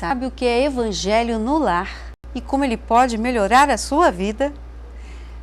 Sabe o que é Evangelho no Lar e como ele pode melhorar a sua vida?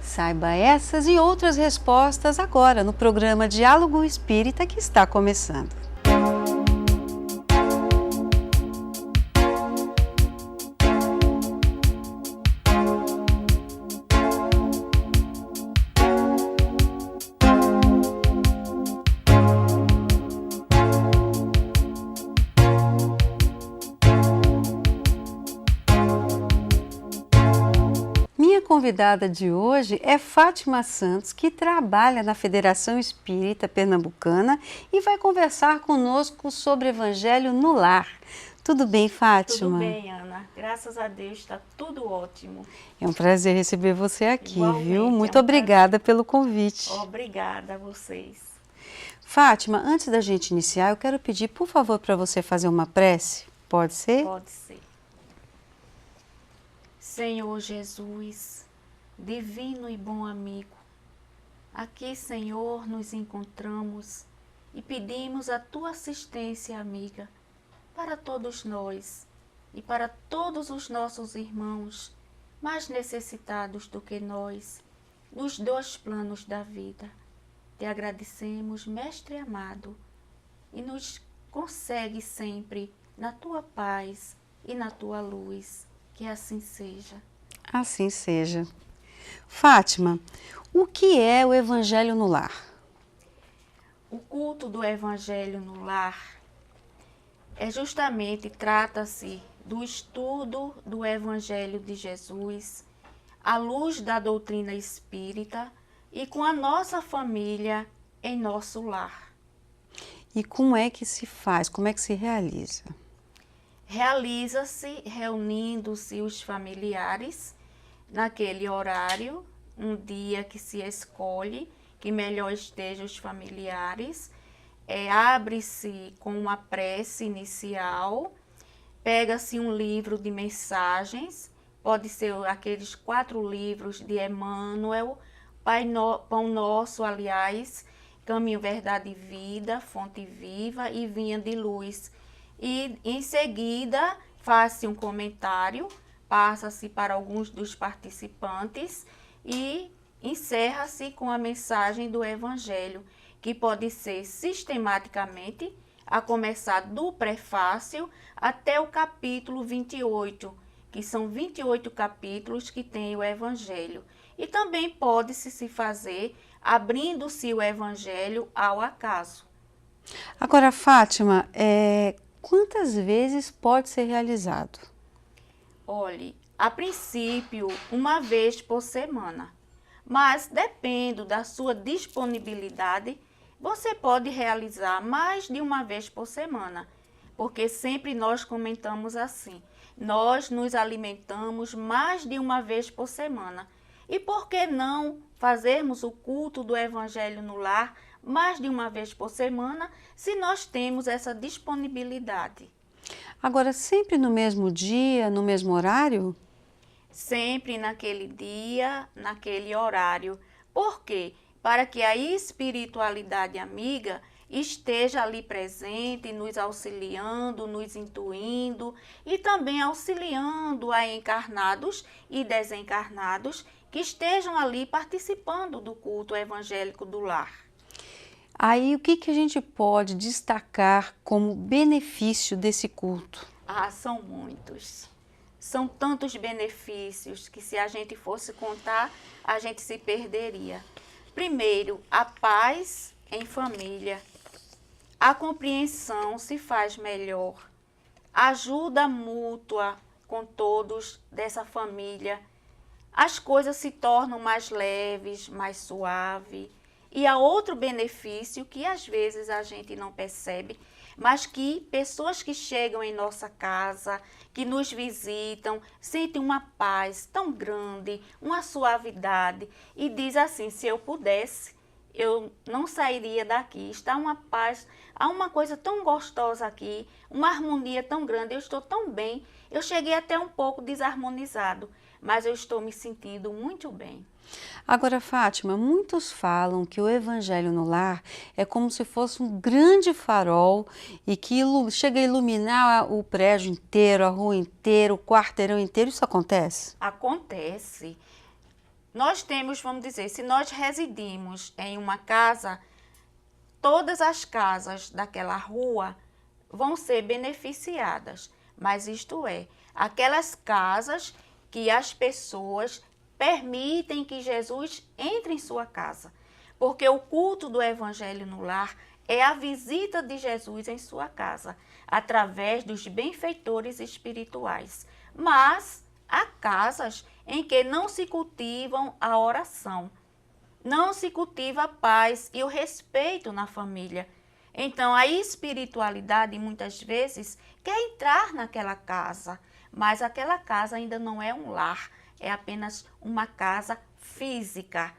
Saiba essas e outras respostas agora no programa Diálogo Espírita que está começando. A convidada de hoje é Fátima Santos, que trabalha na Federação Espírita Pernambucana e vai conversar conosco sobre Evangelho no Lar. Tudo bem, Fátima? Tudo bem, Ana. Graças a Deus está tudo ótimo. É um prazer receber você aqui, Igualmente, viu? Muito obrigada pelo convite. Obrigada a vocês. Fátima, antes da gente iniciar, eu quero pedir, por favor, para você fazer uma prece. Pode ser? Pode ser. Senhor Jesus, divino e bom amigo, aqui, Senhor, nos encontramos e pedimos a tua assistência, amiga, para todos nós e para todos os nossos irmãos mais necessitados do que nós, nos dois planos da vida. Te agradecemos, Mestre amado, e nos consegue sempre na tua paz e na tua luz. Que assim seja. Assim seja. Fátima, o que é o Evangelho no Lar? O culto do Evangelho no Lar trata-se do estudo do Evangelho de Jesus, à luz da doutrina espírita e com a nossa família em nosso lar. E como é que se faz? Como é que se realiza? Realiza-se reunindo-se os familiares naquele horário, um dia que se escolhe, que melhor estejam os familiares, abre-se com uma prece inicial, pega-se um livro de mensagens, pode ser aqueles 4 livros de Emmanuel, Pão Nosso, aliás, Caminho, Verdade e Vida, Fonte Viva e Vinha de Luz. E em seguida faz-se um comentário, passa-se para alguns dos participantes e encerra-se com a mensagem do Evangelho, que pode ser sistematicamente, a começar do prefácio até o capítulo 28, que são 28 capítulos que tem o Evangelho. E também pode-se se fazer abrindo-se o Evangelho ao acaso. Agora, Fátima, quantas vezes pode ser realizado? Olhe, a princípio, uma vez por semana, mas dependendo da sua disponibilidade, você pode realizar mais de uma vez por semana, porque sempre nós comentamos assim, nós nos alimentamos mais de uma vez por semana. E por que não fazermos o culto do Evangelho no Lar mais de uma vez por semana, se nós temos essa disponibilidade? Agora, sempre no mesmo dia, no mesmo horário? Sempre naquele dia, naquele horário. Por quê? Para que a espiritualidade amiga esteja ali presente, nos auxiliando, nos intuindo e também auxiliando a encarnados e desencarnados que estejam ali participando do culto evangélico do lar. Aí, o que a gente pode destacar como benefício desse culto? São muitos. São tantos benefícios que, se a gente fosse contar, a gente se perderia. Primeiro, a paz em família. A compreensão se faz melhor. Ajuda mútua com todos dessa família. As coisas se tornam mais leves, mais suaves. E há outro benefício que às vezes a gente não percebe, mas que pessoas que chegam em nossa casa, que nos visitam, sentem uma paz tão grande, uma suavidade e diz assim, se eu pudesse, eu não sairia daqui. Está uma paz, há uma coisa tão gostosa aqui, uma harmonia tão grande, eu estou tão bem. Eu cheguei até um pouco desarmonizado, mas eu estou me sentindo muito bem. Agora, Fátima, muitos falam que o Evangelho no Lar é como se fosse um grande farol e que chega a iluminar o prédio inteiro, a rua inteira, o quarteirão inteiro. Isso acontece? Acontece. Nós temos, vamos dizer, se nós residimos em uma casa, todas as casas daquela rua vão ser beneficiadas. Mas isto é, aquelas casas que as pessoas permitem que Jesus entre em sua casa. Porque o culto do Evangelho no Lar é a visita de Jesus em sua casa, através dos benfeitores espirituais. Mas há casas em que não se cultivam a oração, não se cultiva a paz e o respeito na família. Então, a espiritualidade muitas vezes quer entrar naquela casa, mas aquela casa ainda não é um lar, é apenas uma casa física,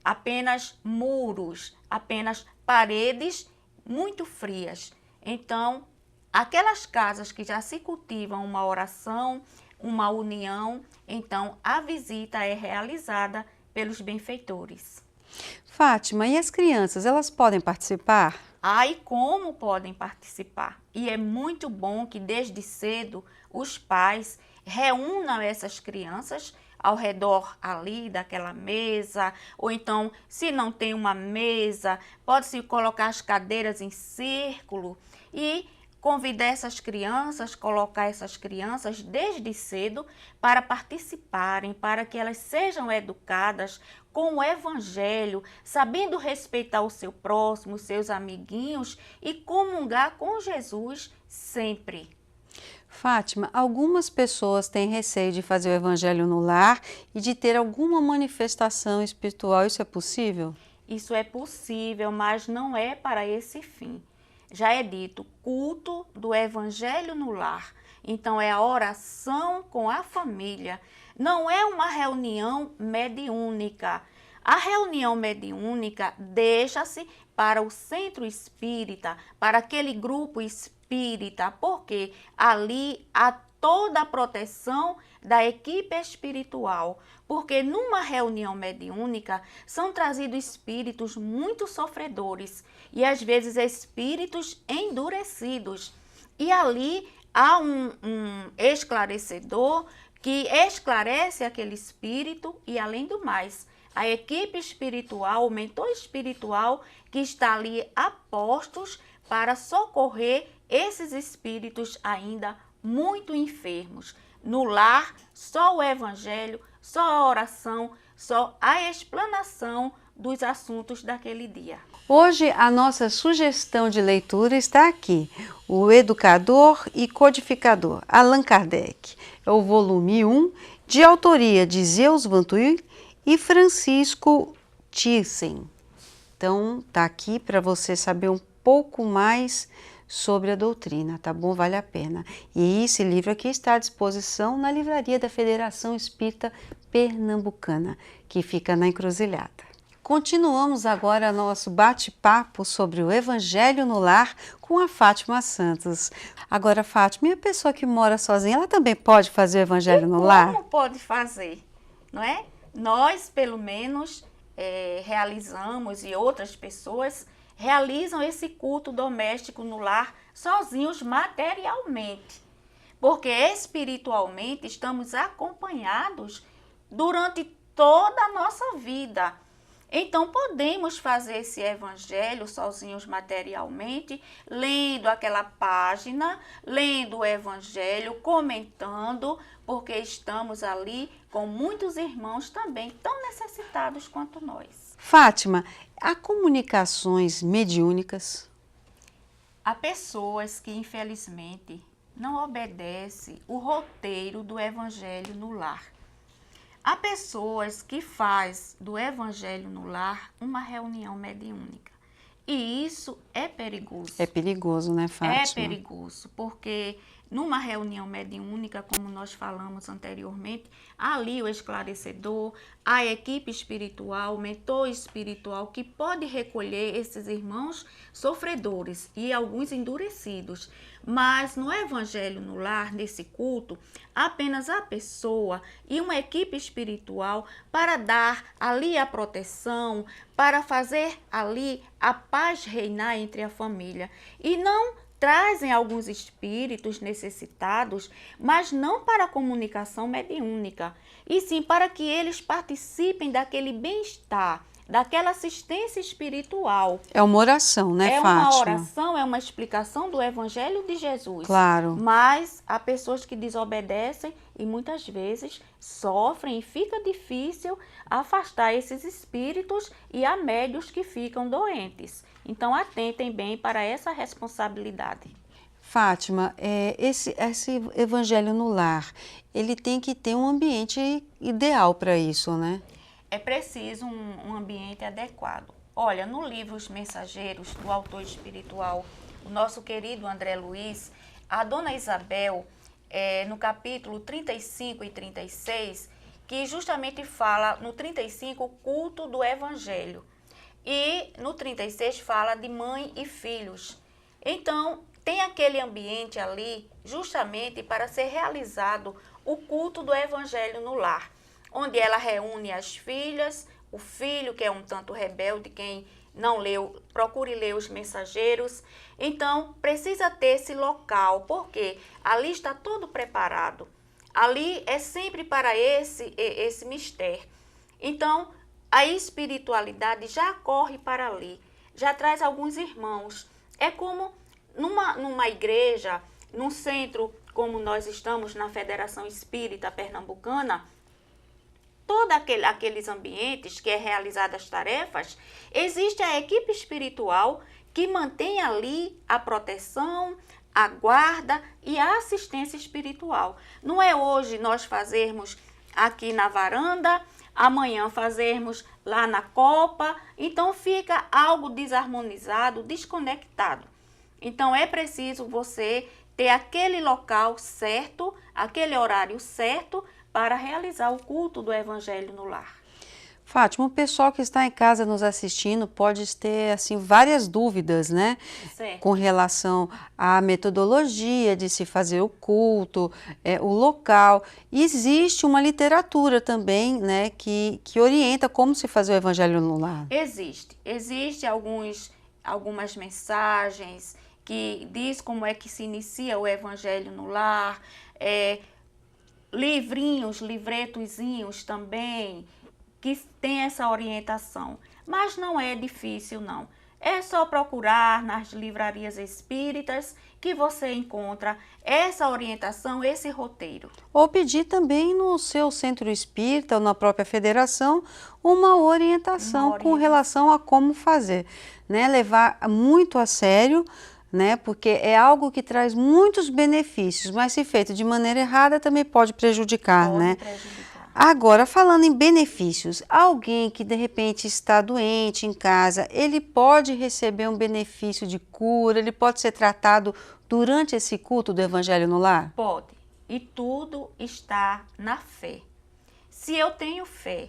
apenas muros, apenas paredes muito frias. Então, aquelas casas que já se cultivam uma oração, uma união, então a visita é realizada pelos benfeitores. Fátima, e as crianças, elas podem participar? E como podem participar? E é muito bom que desde cedo os pais reúnam essas crianças ao redor ali daquela mesa, ou então, se não tem uma mesa, pode-se colocar as cadeiras em círculo e convidar essas crianças, colocar essas crianças desde cedo para participarem, para que elas sejam educadas com o Evangelho, sabendo respeitar o seu próximo, os seus amiguinhos e comungar com Jesus sempre. Fátima, algumas pessoas têm receio de fazer o Evangelho no lar e de ter alguma manifestação espiritual. Isso é possível? Isso é possível, mas não é para esse fim. Já é dito culto do Evangelho no lar. Então, é a oração com a família. Não é uma reunião mediúnica. A reunião mediúnica deixa-se para o centro espírita, para aquele grupo espírita, porque ali há toda a proteção da equipe espiritual, porque numa reunião mediúnica são trazidos espíritos muito sofredores e às vezes espíritos endurecidos. E ali há um esclarecedor que esclarece aquele espírito e, além do mais, a equipe espiritual, o mentor espiritual que está ali a postos para socorrer esses espíritos ainda muito enfermos. No lar, só o Evangelho, só a oração, só a explanação dos assuntos daquele dia. Hoje a nossa sugestão de leitura está aqui, O Educador e Codificador, Allan Kardec. É o volume 1, de autoria de Zeus Van Tuyl e Francisco Thyssen. Então, tá aqui para você saber um pouco mais sobre a doutrina, tá bom? Vale a pena. E esse livro aqui está à disposição na livraria da Federação Espírita Pernambucana, que fica na Encruzilhada. Continuamos agora nosso bate-papo sobre o Evangelho no Lar com a Fátima Santos. Agora, Fátima, e a pessoa que mora sozinha, ela também pode fazer o Evangelho no Lar? Como pode fazer, não é? Nós, pelo menos, realizamos e outras pessoas realizam esse culto doméstico no lar sozinhos materialmente, porque espiritualmente estamos acompanhados durante toda a nossa vida. Então, podemos fazer esse evangelho sozinhos materialmente, lendo aquela página, lendo o evangelho, comentando, porque estamos ali com muitos irmãos também tão necessitados quanto nós. Fátima, há comunicações mediúnicas? Há pessoas que, infelizmente, não obedecem o roteiro do evangelho no lar. Há pessoas que fazem do Evangelho no Lar uma reunião mediúnica. E isso é perigoso. É perigoso, né, Fátima? É perigoso, porque numa reunião mediúnica, como nós falamos anteriormente, ali o esclarecedor, a equipe espiritual, o mentor espiritual, que pode recolher esses irmãos sofredores e alguns endurecidos. Mas no Evangelho no Lar, nesse culto, apenas a pessoa e uma equipe espiritual para dar ali a proteção, para fazer ali a paz reinar entre a família. E não trazem alguns espíritos necessitados, mas não para a comunicação mediúnica, e sim para que eles participem daquele bem-estar, daquela assistência espiritual. É uma oração, né, Fátima? É uma oração, é uma explicação do Evangelho de Jesus. Claro. Mas há pessoas que desobedecem e muitas vezes sofrem e fica difícil afastar esses espíritos, e há médios que ficam doentes. Então atentem bem para essa responsabilidade. Fátima, esse Evangelho no Lar, ele tem que ter um ambiente ideal para isso, né? É preciso um ambiente adequado. Olha, no livro Os Mensageiros, do autor espiritual, o nosso querido André Luiz, a dona Isabel, no capítulo 35 e 36, que justamente fala, no 35, o culto do Evangelho. E no 36 fala de mãe e filhos. Então, tem aquele ambiente ali justamente para ser realizado o culto do Evangelho no lar, onde ela reúne as filhas, o filho, que é um tanto rebelde, quem não leu, procure ler Os Mensageiros. Então, precisa ter esse local, porque ali está tudo preparado. Ali é sempre para esse mistério. Então, a espiritualidade já corre para ali, já traz alguns irmãos. É como numa igreja, num centro, como nós estamos na Federação Espírita Pernambucana, todos aqueles ambientes que é realizadas as tarefas, existe a equipe espiritual que mantém ali a proteção, a guarda e a assistência espiritual. Não é hoje nós fazermos aqui na varanda, amanhã fazermos lá na copa, então fica algo desarmonizado, desconectado. Então é preciso você ter aquele local certo, aquele horário certo para realizar o culto do Evangelho no lar. Fátima, o pessoal que está em casa nos assistindo pode ter assim várias dúvidas, né? Certo. Com relação à metodologia de se fazer o culto, o local. E existe uma literatura também, né, que orienta como se fazer o Evangelho no lar. Existe algumas mensagens que diz como é que se inicia o Evangelho no lar, livrinhos, livretozinhos também, que tem essa orientação, mas não é difícil não. É só procurar nas livrarias espíritas que você encontra essa orientação, esse roteiro. Ou pedir também no seu centro espírita ou na própria federação uma orientação com relação a como fazer, né? Levar muito a sério, né? Porque é algo que traz muitos benefícios, mas se feito de maneira errada também pode prejudicar, né? Agora, falando em benefícios, alguém que de repente está doente em casa, ele pode receber um benefício de cura, ele pode ser tratado durante esse culto do Evangelho no lar? Pode, e tudo está na fé. Se eu tenho fé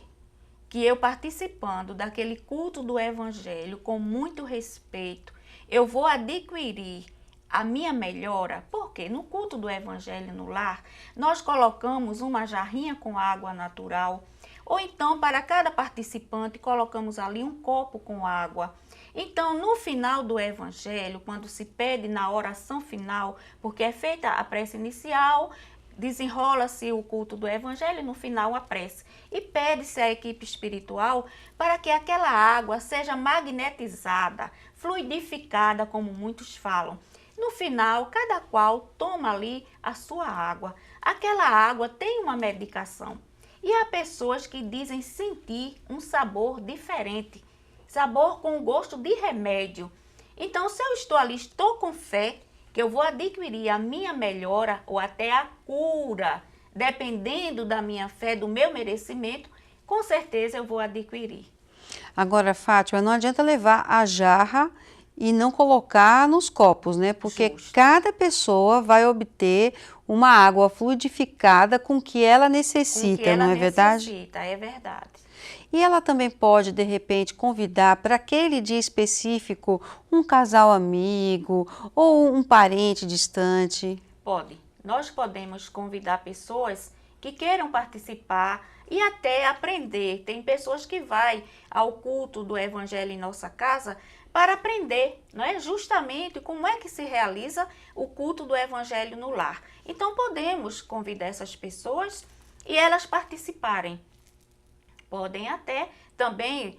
que eu participando daquele culto do Evangelho com muito respeito, eu vou adquirir a minha melhora, porque no culto do Evangelho no lar, nós colocamos uma jarrinha com água natural, ou então para cada participante colocamos ali um copo com água. Então, no final do Evangelho, quando se pede na oração final, porque é feita a prece inicial, desenrola-se o culto do Evangelho, no final a prece, e pede-se à equipe espiritual para que aquela água seja magnetizada, fluidificada, como muitos falam. No final, cada qual toma ali a sua água. Aquela água tem uma medicação. E há pessoas que dizem sentir um sabor diferente, sabor com gosto de remédio. Então, se eu estou ali, estou com fé que eu vou adquirir a minha melhora ou até a cura, dependendo da minha fé, do meu merecimento, com certeza eu vou adquirir. Agora, Fátima, não adianta levar a jarra E não colocar nos copos, né? Porque Justo. cada pessoa vai obter uma água fluidificada com que ela Com necessita, que ela não é verdade? necessita, é verdade. E ela também pode, de repente, convidar para aquele dia específico um casal amigo ou um parente distante. Pode. Nós podemos convidar pessoas que queiram participar e até aprender. Tem pessoas que vai ao culto do Evangelho em nossa casa para aprender, não é? Justamente como é que se realiza o culto do Evangelho no lar. Então podemos convidar essas pessoas e elas participarem. Podem até também,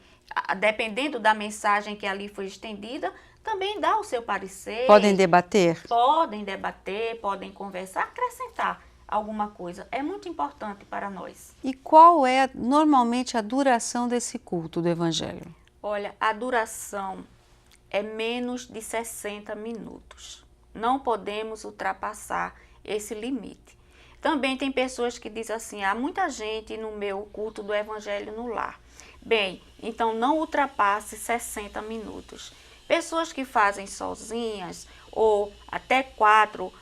dependendo da mensagem que ali foi estendida, também dar o seu parecer. Podem debater? Podem debater, podem conversar, acrescentar alguma coisa. É muito importante para nós. E qual é normalmente a duração desse culto do Evangelho? Olha, a duração é menos de 60 minutos. Não podemos ultrapassar esse limite. Também tem pessoas que dizem assim, há muita gente no meu culto do Evangelho no lar. Bem, então não ultrapasse 60 minutos. Pessoas que fazem sozinhas ou até 4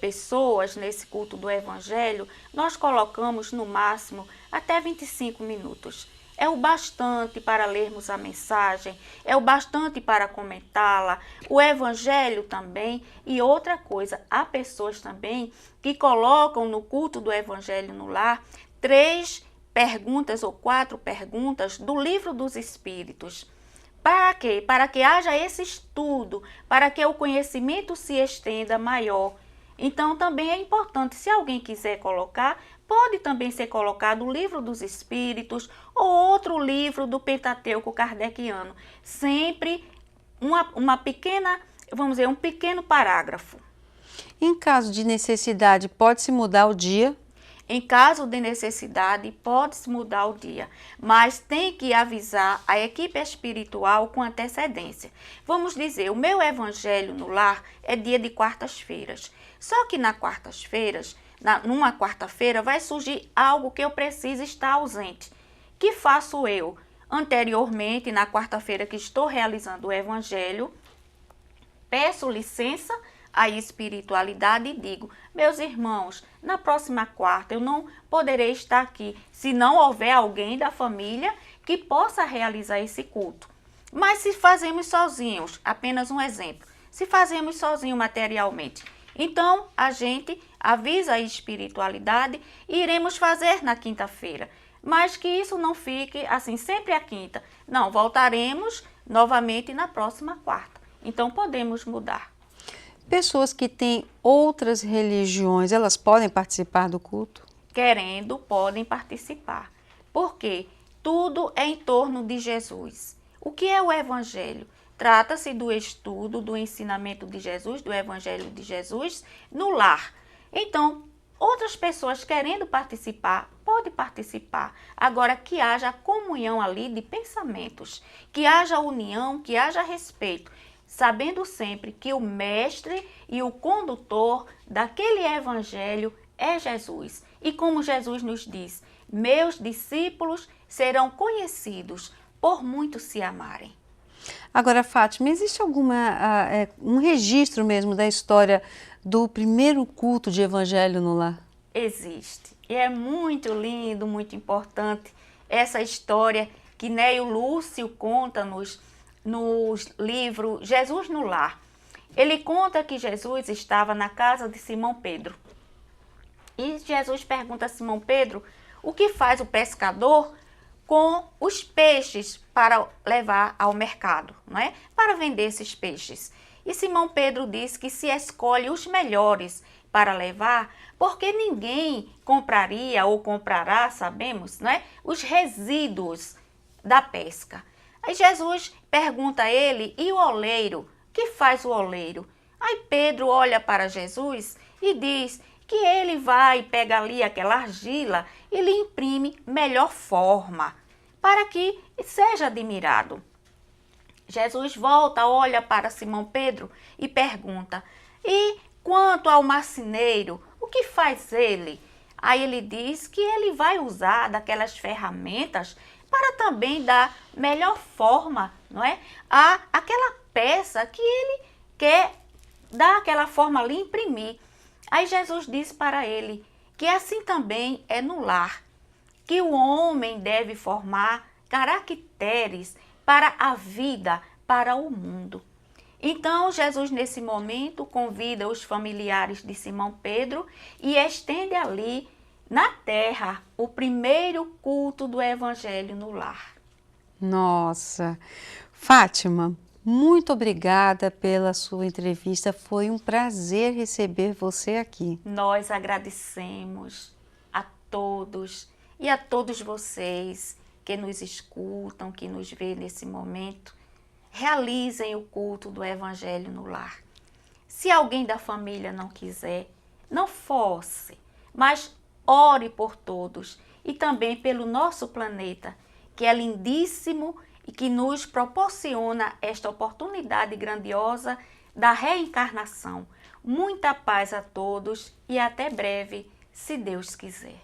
pessoas nesse culto do Evangelho, nós colocamos no máximo até 25 minutos. É o bastante para lermos a mensagem, é o bastante para comentá-la, o Evangelho também. E outra coisa, há pessoas também que colocam no culto do Evangelho no lar 3 perguntas ou 4 perguntas do Livro dos Espíritos. Para quê? Para que haja esse estudo, para que o conhecimento se estenda maior. Então também é importante, se alguém quiser colocar, pode também ser colocado o Livro dos Espíritos ou outro livro do Pentateuco kardeciano. Sempre uma pequena, vamos dizer, um pequeno parágrafo. Em caso de necessidade, pode-se mudar o dia? Em caso de necessidade, pode-se mudar o dia, mas tem que avisar a equipe espiritual com antecedência. Vamos dizer, o meu evangelho no lar é dia de quartas-feiras. Só que numa quarta-feira, vai surgir algo que eu preciso estar ausente. Que faço eu? Anteriormente, na quarta-feira que estou realizando o evangelho, peço licença à espiritualidade e digo, meus irmãos, na próxima quarta eu não poderei estar aqui, se não houver alguém da família que possa realizar esse culto. Mas se fazemos sozinhos, apenas um exemplo, se fazemos sozinhos materialmente, então a gente avisa a espiritualidade e iremos fazer na quinta-feira. Mas que isso não fique assim sempre à quinta. Não, voltaremos novamente na próxima quarta. Então podemos mudar. Pessoas que têm outras religiões, elas podem participar do culto? Querendo, podem participar. Porque tudo é em torno de Jesus. O que é o Evangelho? Trata-se do estudo, do ensinamento de Jesus, do Evangelho de Jesus no lar. Então, outras pessoas querendo participar, pode participar. Agora, que haja comunhão ali de pensamentos, que haja união, que haja respeito, sabendo sempre que o mestre e o condutor daquele evangelho é Jesus. E como Jesus nos diz, meus discípulos serão conhecidos por muitos se amarem. Agora, Fátima, existe um registro mesmo da história do primeiro culto de evangelho no lar? Existe. E é muito lindo, muito importante essa história que Neio Lúcio conta no livro Jesus no Lar. Ele conta que Jesus estava na casa de Simão Pedro. E Jesus pergunta a Simão Pedro o que faz o pescador com os peixes para levar ao mercado, não é? Para vender esses peixes. E Simão Pedro diz que se escolhe os melhores para levar, porque ninguém compraria ou comprará, sabemos, não é? Os resíduos da pesca. Aí Jesus pergunta a ele, e o oleiro? O que faz o oleiro? Aí Pedro olha para Jesus e diz que ele vai pegar ali aquela argila e lhe imprime melhor forma, para que seja admirado. Jesus volta, olha para Simão Pedro e pergunta, e quanto ao marceneiro, o que faz ele? Aí ele diz que ele vai usar daquelas ferramentas para também dar melhor forma, não é? Aquela peça que ele quer dar aquela forma ali, imprimir. Aí Jesus disse para ele que assim também é no lar, que o homem deve formar caracteres para a vida, para o mundo. Então, Jesus, nesse momento, convida os familiares de Simão Pedro e estende ali, na terra, o primeiro culto do Evangelho no lar. Nossa! Fátima, muito obrigada pela sua entrevista. Foi um prazer receber você aqui. Nós agradecemos a todos e a todos vocês que nos escutam, que nos vê nesse momento. Realizem o culto do Evangelho no lar. Se alguém da família não quiser, não force, mas ore por todos e também pelo nosso planeta, que é lindíssimo e que nos proporciona esta oportunidade grandiosa da reencarnação. Muita paz a todos e até breve, se Deus quiser.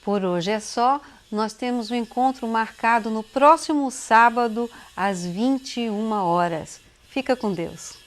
Por hoje é só. Nós temos um encontro marcado no próximo sábado, às 21 horas. Fica com Deus.